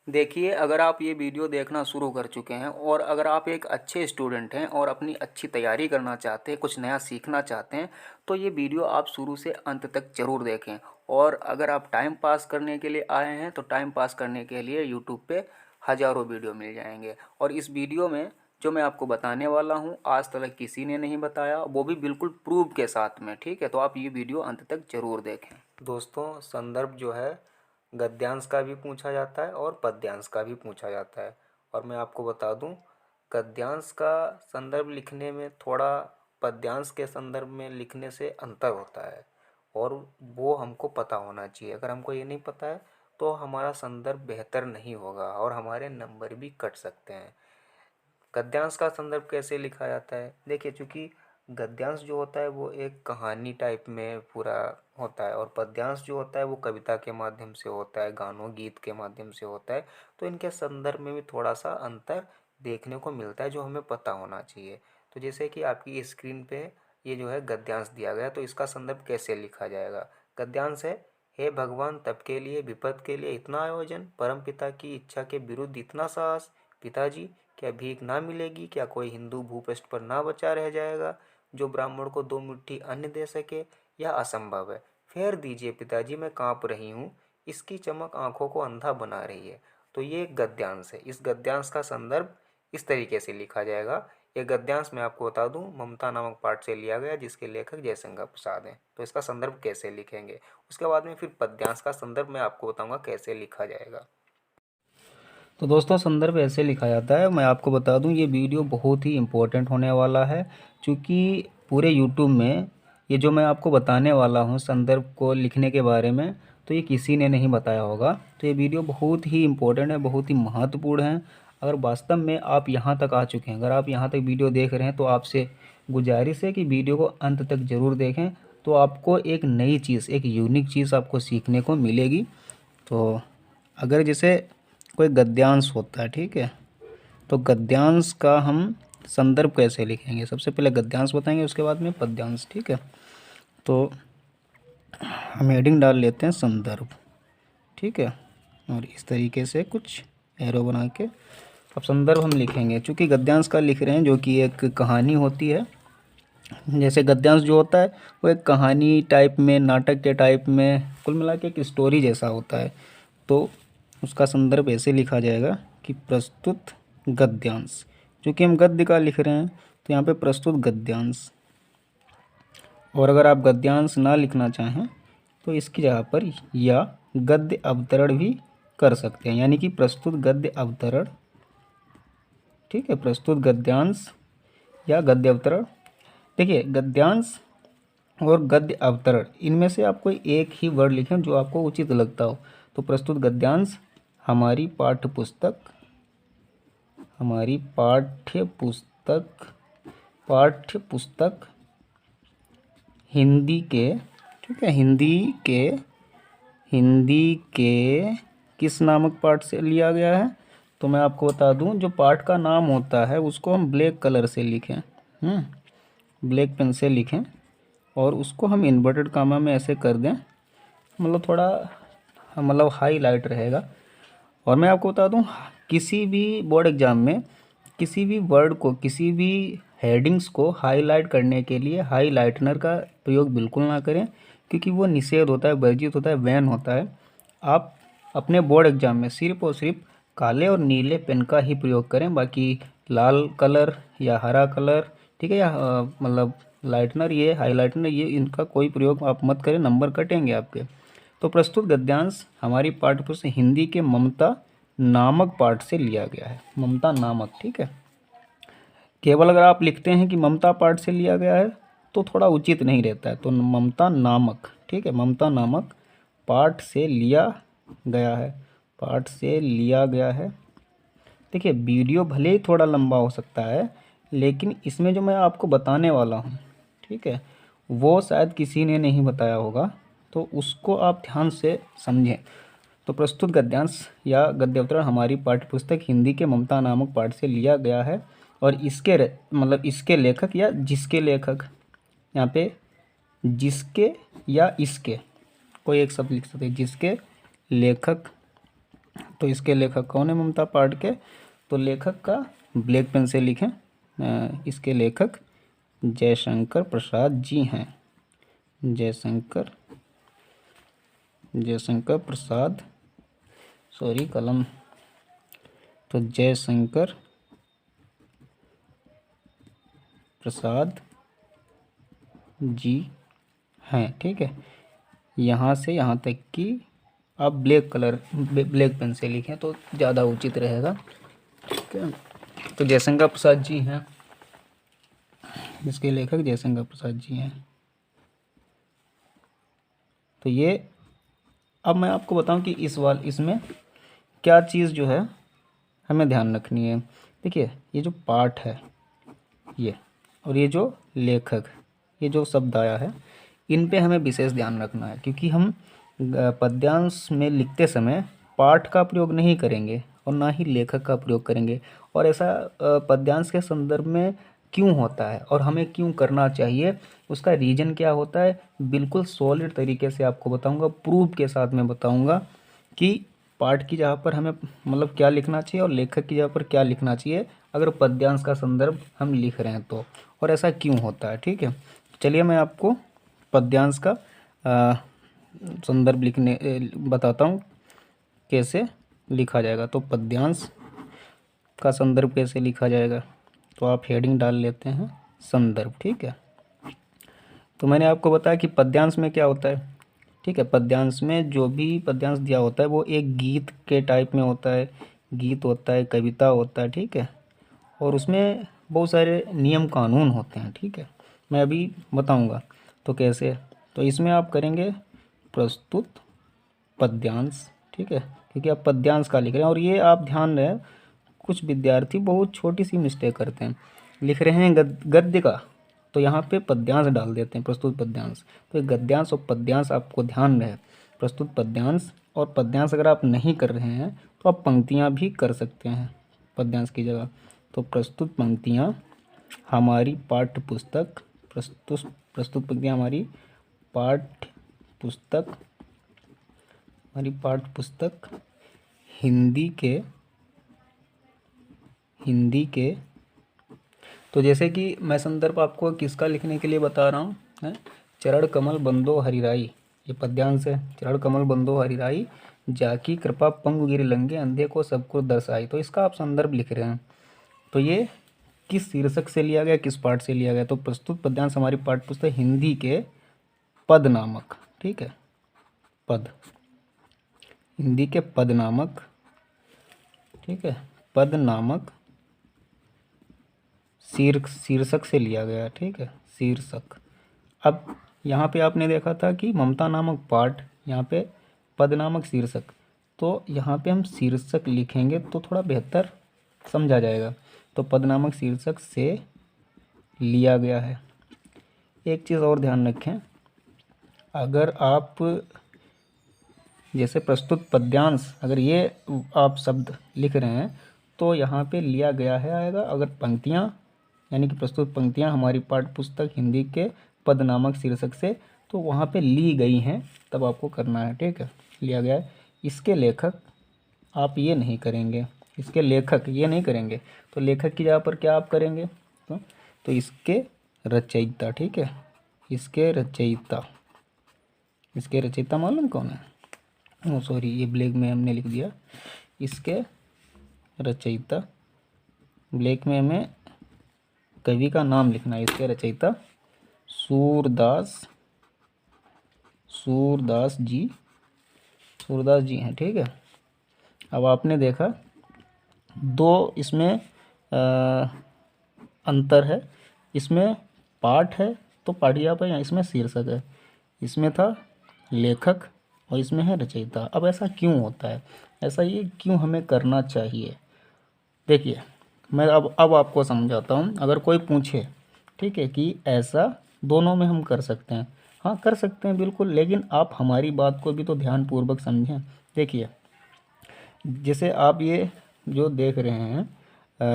देखिए, अगर आप ये वीडियो देखना शुरू कर चुके हैं और अगर आप एक अच्छे स्टूडेंट हैं और अपनी अच्छी तैयारी करना चाहते हैं, कुछ नया सीखना चाहते हैं, तो ये वीडियो आप शुरू से अंत तक ज़रूर देखें। और अगर आप टाइम पास करने के लिए आए हैं तो टाइम पास करने के लिए यूट्यूब पे हज़ारों वीडियो मिल जाएंगे। और इस वीडियो में जो मैं आपको बताने वाला हूँ आज तक किसी ने नहीं बताया, वो भी बिल्कुल प्रूफ के साथ में। ठीक है, तो आप ये वीडियो अंत तक ज़रूर देखें। दोस्तों, संदर्भ जो है गद्यांश का भी पूछा जाता है और पद्यांश का भी पूछा जाता है। और मैं आपको बता दूं, गद्यांश का संदर्भ लिखने में थोड़ा पद्यांश के संदर्भ में लिखने से अंतर होता है, और वो हमको पता होना चाहिए। अगर हमको ये नहीं पता है तो हमारा संदर्भ बेहतर नहीं होगा और हमारे नंबर भी कट सकते हैं। गद्यांश का संदर्भ कैसे लिखा जाता है? देखिए, चूँकि गद्यांश जो होता है वो एक कहानी टाइप में पूरा होता है, और पद्यांश जो होता है वो कविता के माध्यम से होता है, गानों गीत के माध्यम से होता है। तो इनके संदर्भ में भी थोड़ा सा अंतर देखने को मिलता है, जो हमें पता होना चाहिए। तो जैसे कि आपकी स्क्रीन पे ये जो है गद्यांश दिया गया, तो इसका संदर्भ कैसे लिखा जाएगा? गद्यांश है: हे भगवान, तब के लिए विपद के लिए इतना आयोजन, परम पिता की इच्छा के विरुद्ध इतना साहस, पिताजी क्या भीख ना मिलेगी? क्या कोई हिंदू भूपृष्ठ पर ना बचा रह जाएगा जो ब्राह्मण को 2 मुट्ठी अन्न दे सके? यह असंभव है। फेर दीजिए पिताजी, मैं कांप रही हूँ, इसकी चमक आंखों को अंधा बना रही है। तो ये एक गद्यांश है। इस गद्यांश का संदर्भ इस तरीके से लिखा जाएगा। ये गद्यांश मैं आपको बता दूं, ममता नामक पाठ से लिया गया, जिसके लेखक जयशंकर प्रसाद हैं। तो इसका संदर्भ कैसे लिखेंगे, उसके बाद में फिर पद्यांश का संदर्भ मैं आपको बताऊंगा कैसे लिखा जाएगा। तो दोस्तों, संदर्भ ऐसे लिखा जाता है। मैं आपको बता दूं, ये वीडियो बहुत ही इम्पोर्टेंट होने वाला है, क्योंकि पूरे यूट्यूब में ये जो मैं आपको बताने वाला हूं संदर्भ को लिखने के बारे में, तो ये किसी ने नहीं बताया होगा। तो ये वीडियो बहुत ही इम्पोर्टेंट है, बहुत ही महत्वपूर्ण है। अगर वास्तव में आप यहाँ तक आ चुके हैं, अगर आप यहाँ तक वीडियो देख रहे हैं, तो आपसे गुजारिश है कि वीडियो को अंत तक ज़रूर देखें। तो आपको एक नई चीज़, एक यूनिक चीज़ आपको सीखने को मिलेगी। तो अगर जैसे कोई गद्यांश होता है, ठीक है, तो गद्यांश का हम संदर्भ कैसे लिखेंगे? सबसे पहले गद्यांश बताएंगे, उसके बाद में पद्यांश। ठीक है, तो हम हेडिंग डाल लेते हैं संदर्भ। ठीक है, और इस तरीके से कुछ एरो बना के अब संदर्भ हम लिखेंगे। चूँकि गद्यांश का लिख रहे हैं, जो कि एक कहानी होती है। जैसे गद्यांश जो होता है वो एक कहानी टाइप में, नाटक के टाइप में, कुल मिला के एक स्टोरी जैसा होता है। तो उसका संदर्भ ऐसे लिखा जाएगा कि प्रस्तुत गद्यांश। क्योंकि हम गद्य का लिख रहे हैं तो यहाँ पे प्रस्तुत गद्यांश। और अगर आप गद्यांश ना लिखना चाहें तो इसकी जगह पर या गद्य अवतरण भी कर सकते हैं, यानी कि प्रस्तुत गद्य अवतरण। ठीक है, प्रस्तुत गद्यांश या गद्य अवतरण। देखिए, गद्यांश और गद्य अवतरण, इनमें से आप कोई एक ही वर्ड लिखें जो आपको उचित लगता हो। तो प्रस्तुत गद्यांश हमारी पाठ्य पुस्तक हिंदी के, ठीक है, हिंदी के किस नामक पाठ से लिया गया है? तो मैं आपको बता दूं, जो पाठ का नाम होता है उसको हम ब्लैक कलर से लिखें, ब्लैक पेन से लिखें, और उसको हम इन्वर्टेड कामा में ऐसे कर दें, मतलब थोड़ा मतलब हाईलाइट रहेगा। और मैं आपको बता दूं, किसी भी बोर्ड एग्जाम में किसी भी वर्ड को, किसी भी हेडिंग्स को हाईलाइट करने के लिए हाईलाइटनर का प्रयोग बिल्कुल ना करें, क्योंकि वो निषेध होता है, वर्जित होता है, बैन होता है। आप अपने बोर्ड एग्जाम में सिर्फ और सिर्फ काले और नीले पेन का ही प्रयोग करें। बाकी लाल कलर या हरा कलर, ठीक है, या मतलब लाइटनर, ये हाईलाइटनर, ये इनका कोई प्रयोग आप मत करें, नंबर कटेंगे आपके। तो प्रस्तुत गद्यांश हमारी पाठ्यपुस्तक हिंदी के ममता नामक पाठ से लिया गया है। ममता नामक, ठीक है। केवल अगर आप लिखते हैं कि ममता पाठ से लिया गया है तो थोड़ा उचित नहीं रहता है। तो ममता नामक, ठीक है, ममता नामक पाठ से लिया गया है, पाठ से लिया गया है। देखिए, वीडियो भले ही थोड़ा लंबा हो सकता है, लेकिन इसमें जो मैं आपको बताने वाला हूँ, ठीक है, वो शायद किसी ने नहीं बताया होगा, तो उसको आप ध्यान से समझें। तो प्रस्तुत गद्यांश या गद्य अवतरण हमारी पाठ्यपुस्तक हिंदी के ममता नामक पाठ से लिया गया है, और इसके मतलब इसके लेखक या जिसके लेखक, यहाँ पे जिसके या इसके, कोई एक शब्द लिख सकते हैं, जिसके लेखक तो इसके लेखक कौन है ममता पाठ के? तो लेखक का ब्लैक पेन से लिखें, इसके लेखक जयशंकर प्रसाद जी हैं। जयशंकर प्रसाद, सॉरी कलम, तो जयशंकर प्रसाद जी हैं। ठीक है, यहाँ से यहाँ तक कि आप ब्लैक पेन से लिखें तो ज़्यादा उचित रहेगा। ठीक है, तो जयशंकर प्रसाद जी हैं, इसके लेखक जयशंकर प्रसाद जी हैं। तो ये, अब मैं आपको बताऊं कि इसमें क्या चीज़ जो है हमें ध्यान रखनी है। देखिए, ये जो पाठ है ये, और ये जो लेखक, ये जो शब्द आया है, इन पे हमें विशेष ध्यान रखना है, क्योंकि हम पद्यांश में लिखते समय पाठ का प्रयोग नहीं करेंगे और ना ही लेखक का प्रयोग करेंगे। और ऐसा पद्यांश के संदर्भ में क्यों होता है और हमें क्यों करना चाहिए, उसका रीज़न क्या होता है, बिल्कुल सॉलिड तरीके से आपको बताऊंगा, प्रूफ के साथ मैं बताऊंगा कि पाठ की जगह पर हमें मतलब क्या लिखना चाहिए और लेखक की जगह पर क्या लिखना चाहिए अगर पद्यांश का संदर्भ हम लिख रहे हैं तो, और ऐसा क्यों होता है। ठीक है, चलिए मैं आपको पद्यांश का संदर्भ बताता हूँ कैसे लिखा जाएगा। तो पद्यांश का संदर्भ कैसे लिखा जाएगा, तो आप हेडिंग डाल लेते हैं संदर्भ। ठीक है, तो मैंने आपको बताया कि पद्यांश में क्या होता है। ठीक है, पद्यांश में जो भी पद्यांश दिया होता है वो एक गीत के टाइप में होता है, गीत होता है, कविता होता है। ठीक है, और उसमें बहुत सारे नियम कानून होते हैं। ठीक है, मैं अभी बताऊंगा तो कैसे। तो इसमें आप करेंगे प्रस्तुत पद्यांश। ठीक है, क्योंकि आप पद्यांश का लिख रहे हैं, और ये आप ध्यान रहे कुछ विद्यार्थी बहुत छोटी सी मिस्टेक करते हैं, लिख रहे हैं गद्य का, तो यहाँ पे पद्यांश डाल देते हैं, प्रस्तुत पद्यांश। तो गद्यांश और पद्यांश आपको ध्यान रहे, प्रस्तुत पद्यांश और पद्यांश अगर आप नहीं कर रहे हैं तो आप पंक्तियाँ भी कर सकते हैं पद्यांश की जगह। तो प्रस्तुत पंक्तियाँ हमारी पाठ्य पुस्तक, प्रस्तुत पंक्तियाँ हमारी पाठ्य पुस्तक हिंदी के। तो जैसे कि मैं संदर्भ आपको किसका लिखने के लिए बता रहा हूँ, है चरण कमल बंदो हरिराई, ये पद्यांश है। चरण कमल बंदो हरिराई, जाकी कृपा पंगु गिर लंगे, अंधे को सबको दर्शाई। तो इसका आप संदर्भ लिख रहे हैं, तो ये किस शीर्षक से लिया गया, किस पाठ से लिया गया। तो प्रस्तुत पद्यांश हमारी पाठ्य पुस्तक हिंदी के पद नामक, ठीक है, पद, हिंदी के पद नामक, ठीक है, पद नामक शीर्षक से लिया गया। ठीक है, शीर्षक। अब यहाँ पे आपने देखा था कि ममता नामक पाठ, यहाँ पे पद नामक शीर्षक, तो यहाँ पे हम शीर्षक लिखेंगे तो थोड़ा बेहतर समझा जाएगा। तो पद नामक शीर्षक से लिया गया है। एक चीज़ और ध्यान रखें, अगर आप जैसे प्रस्तुत पद्यांश, अगर ये आप शब्द लिख रहे हैं तो यहाँ पे लिया गया है आएगा। अगर पंक्तियाँ, यानी कि प्रस्तुत पंक्तियाँ हमारी पाठ्य पुस्तक हिंदी के पद नामक शीर्षक से, तो वहाँ पे ली गई हैं, तब आपको करना है। ठीक है, लिया गया है। इसके लेखक आप ये नहीं करेंगे, इसके लेखक ये नहीं करेंगे, तो लेखक की जगह पर क्या आप करेंगे, तो इसके रचयिता। ठीक है, इसके रचयिता मालूम कौन है, ओ सॉरी, ये ब्लैक में हमने लिख दिया, इसके रचयिता। ब्लैक में हमें कवि का नाम लिखना है, इसके रचयिता सूरदास जी हैं। ठीक है, अब आपने देखा दो इसमें अंतर है, इसमें पाठ है तो पाठ यहाँ पर, इसमें शीर्षक है, इसमें था लेखक और इसमें है रचयिता। अब ऐसा क्यों होता है, ऐसा ये क्यों हमें करना चाहिए, देखिए मैं अब आपको समझाता हूँ। अगर कोई पूछे, ठीक है, कि ऐसा दोनों में हम कर सकते हैं, हाँ कर सकते हैं बिल्कुल, लेकिन आप हमारी बात को भी तो ध्यानपूर्वक समझें। देखिए, जैसे आप ये जो देख रहे हैं,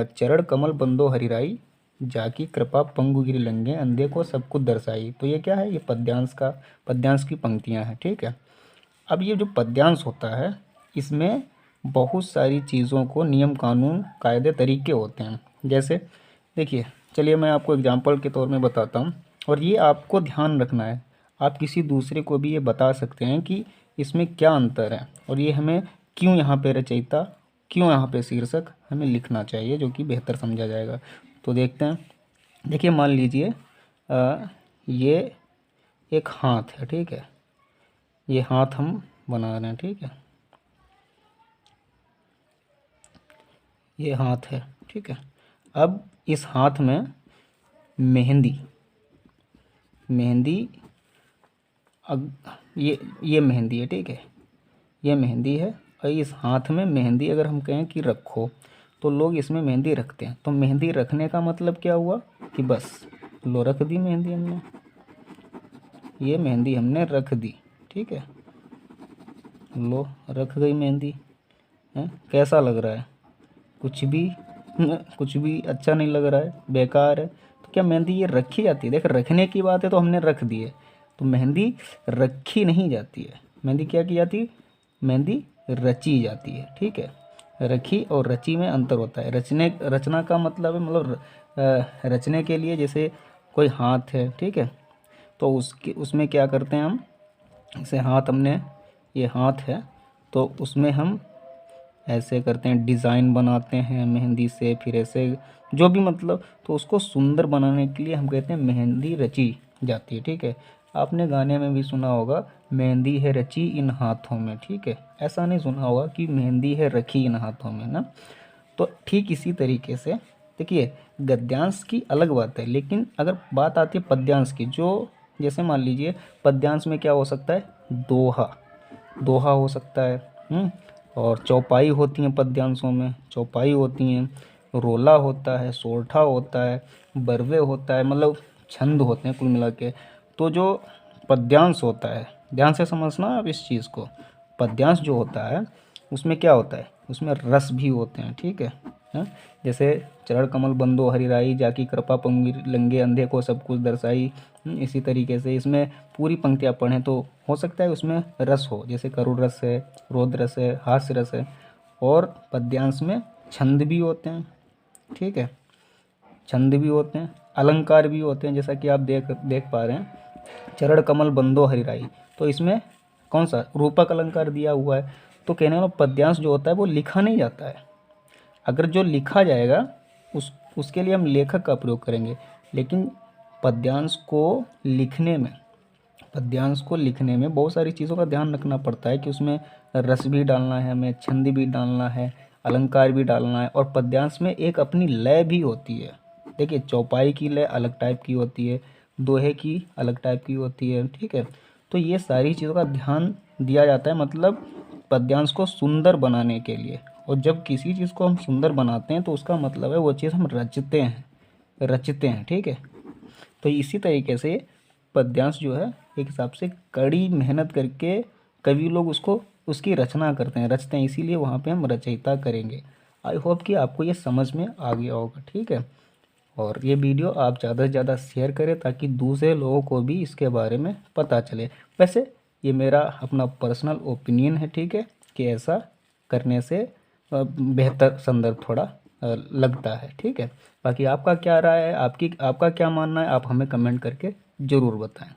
चरण कमल बंदो हरिराई, जाकी कृपा पंगु गिर लंगे, अंधे को सब कुछ दर्शाई। तो ये क्या है, ये पद्यांश की पंक्तियाँ हैं। ठीक है, अब ये जो पद्यांश होता है इसमें बहुत सारी चीज़ों को नियम कानून कायदे तरीके होते हैं। जैसे देखिए, चलिए मैं आपको एग्जांपल के तौर में बताता हूँ, और ये आपको ध्यान रखना है। आप किसी दूसरे को भी ये बता सकते हैं कि इसमें क्या अंतर है, और ये हमें क्यों यहाँ पे रचयिता, क्यों यहाँ पे शीर्षक हमें लिखना चाहिए, जो कि बेहतर समझा जाएगा। तो देखते हैं। देखिए, मान लीजिए ये एक हाथ है, ठीक है। ये हाथ हम बना रहे हैं, ठीक है। ये हाथ है, ठीक है। अब इस हाथ में मेहंदी मेहंदी अब ये मेहंदी है, ठीक है। ये मेहंदी है, और इस हाथ में मेहंदी अगर हम कहें कि रखो, तो लोग इसमें मेहंदी रखते हैं। तो मेहंदी रखने का मतलब क्या हुआ कि बस लो रख दी मेहंदी हमने, ये मेहंदी हमने रख दी, ठीक है। लो रख गई मेहंदी है। कैसा लग रहा है? कुछ भी अच्छा नहीं लग रहा है, बेकार है। तो क्या मेहंदी ये रखी जाती है? देख, रखने की बात है तो हमने रख दी है। तो मेहंदी रखी नहीं जाती है। मेहंदी क्या की जाती है? मेहंदी रची जाती है, ठीक है। रखी और रची में अंतर होता है। रचना का मतलब है, मतलब रचने के लिए, जैसे कोई हाथ है, ठीक है। तो उसमें क्या करते हैं हम, जैसे हाथ हमने, ये हाथ है, तो उसमें हम ऐसे करते हैं, डिज़ाइन बनाते हैं मेहंदी से, फिर ऐसे जो भी, मतलब तो उसको सुंदर बनाने के लिए हम कहते हैं मेहंदी रची जाती है, ठीक है। आपने गाने में भी सुना होगा, मेहंदी है रची इन हाथों में, ठीक है। ऐसा नहीं सुना होगा कि मेहंदी है रखी इन हाथों में ना। तो ठीक इसी तरीके से देखिए, गद्यांश की अलग बात है, लेकिन अगर बात आती है पद्यांश की, जो जैसे मान लीजिए पद्यांश में क्या हो सकता है? दोहा दोहा हो सकता है। और चौपाई होती हैं पद्यांशों में, चौपाई होती हैं, रोला होता है, सोरठा होता है, बरवे होता है, मतलब छंद होते हैं कुल मिला के। तो जो पद्यांश होता है, ध्यान से समझना आप इस चीज़ को। पद्यांश जो होता है उसमें क्या होता है? उसमें रस भी होते हैं, ठीक है। हाँ? जैसे चरण कमल बंदो हरिराई, जाकी कृपा पंगी लंगे अंधे को सब कुछ दर्शाई। इसी तरीके से इसमें पूरी पंक्तियाँ पढ़ें तो हो सकता है उसमें रस हो, जैसे करुण रस है, रौद्र रस है, हास्य रस है। और पद्यांश में छंद भी होते हैं, ठीक है। छंद भी होते हैं, अलंकार भी होते हैं, जैसा कि आप देख पा रहे हैं, चरण कमल बंदो हरिराई। तो इसमें कौन सा रूपक अलंकार दिया हुआ है। तो कहने वाला पद्यांश जो होता है वो लिखा नहीं जाता है। अगर जो लिखा जाएगा उसके लिए हम लेखक का प्रयोग करेंगे, लेकिन पद्यांश को लिखने में बहुत सारी चीज़ों का ध्यान रखना पड़ता है कि उसमें रस भी डालना है, हमें छंद भी डालना है, अलंकार भी डालना है, और पद्यांश में एक अपनी लय भी होती है। देखिए, चौपाई की लय अलग टाइप की होती है, दोहे की अलग टाइप की होती है, ठीक है। तो ये सारी चीज़ों का ध्यान दिया जाता है, मतलब पद्यांश को सुंदर बनाने के लिए। और जब किसी चीज़ को हम सुंदर बनाते हैं तो उसका मतलब है वो चीज़ हम रचते हैं, ठीक है। तो इसी तरीके से पद्यांश जो है एक हिसाब से कड़ी मेहनत करके कवि लोग उसको उसकी रचना करते हैं, रचते हैं, इसीलिए वहाँ पे हम रचयिता करेंगे। आई होप कि आपको ये समझ में आ गया होगा, ठीक है। और ये वीडियो आप ज़्यादा से ज़्यादा शेयर करें ताकि दूसरे लोगों को भी इसके बारे में पता चले। वैसे ये मेरा अपना पर्सनल ओपिनियन है, ठीक है, कि ऐसा करने से बेहतर संदर्भ थोड़ा लगता है, ठीक है। बाकी आपका क्या राय है, आपका क्या मानना है, आप हमें कमेंट करके ज़रूर बताएं।